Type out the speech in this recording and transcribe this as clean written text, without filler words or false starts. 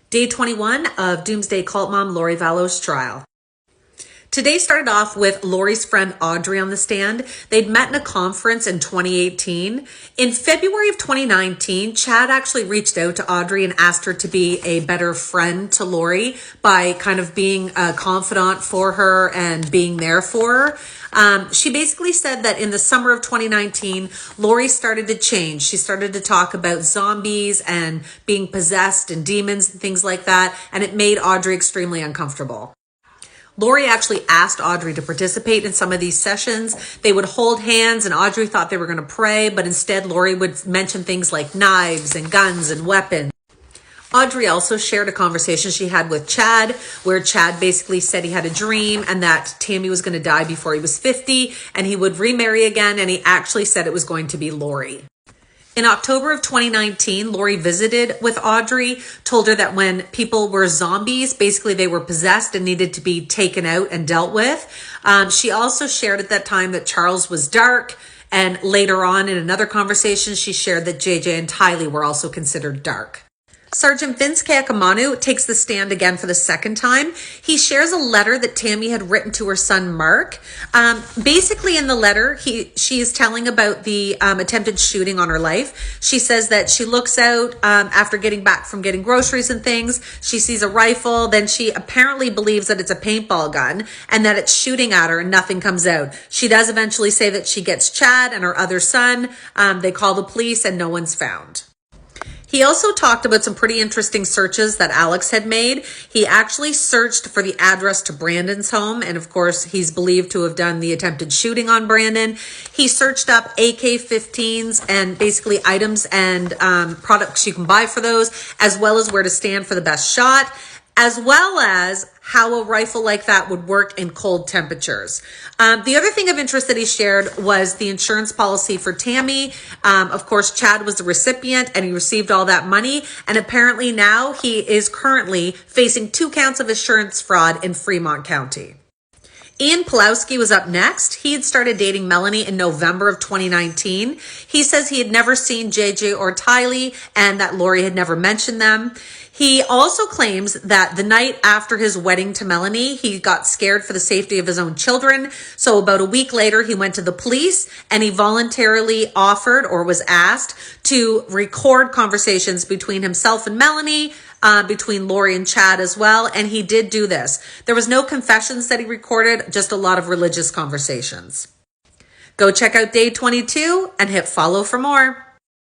Day 21 of Doomsday cult mom Lori Vallow's trial. Today started off with Lori's friend Audrey on the stand. They'd met in a conference in 2018. In February of 2019, Chad actually reached out to Audrey and asked her to be a better friend to Lori by kind of being a confidant for her and being there for her. She basically said that in the summer of 2019, Lori started to change. She started to talk about zombies and being possessed and demons and things like that, and it made Audrey extremely uncomfortable. Lori actually asked Audrey to participate in some of these sessions. They would hold hands and Audrey thought they were going to pray, but instead Lori would mention things like knives and guns and weapons. Audrey also shared a conversation she had with Chad, where Chad basically said he had a dream and that Tammy was going to die before he was 50 and he would remarry again, and he actually said it was going to be Lori. In October of 2019, Lori visited with Audrey, told her that when people were zombies, basically they were possessed and needed to be taken out and dealt with. She also shared at that time that Charles was dark. And later on in another conversation, she shared that JJ and Tylee were also considered dark. Sergeant Vince Kayakamanu takes the stand again for the second time. He shares a letter that Tammy had written to her son, Mark. Basically in the letter, she is telling about the attempted shooting on her life. She says that she looks out after getting back from getting groceries and things. She sees a rifle. Then she apparently believes that it's a paintball gun and that it's shooting at her and nothing comes out. She does eventually say that she gets Chad and her other son. They call the police and no one's found. He also talked about some pretty interesting searches that Alex had made. He actually searched for the address to Brandon's home. And of course, he's believed to have done the attempted shooting on Brandon. He searched up AK-15s and basically items and products you can buy for those, as well as where to stand for the best shot, as well as how a rifle like that would work in cold temperatures. The other thing of interest that he shared was the insurance policy for Tammy. Of course, Chad was the recipient and he received all that money. And apparently now he is currently facing 2 counts of insurance fraud in Fremont County. Ian Pulowski was up next. He had started dating Melanie in November of 2019. He says he had never seen JJ or Tylee and that Lori had never mentioned them. He also claims that the night after his wedding to Melanie, he got scared for the safety of his own children. So about a week later, he went to the police and he voluntarily offered or was asked to record conversations between himself and Melanie, between Lori and Chad as well. And he did do this. There was no confessions that he recorded, just a lot of religious conversations. Go check out Day 22 and hit follow for more.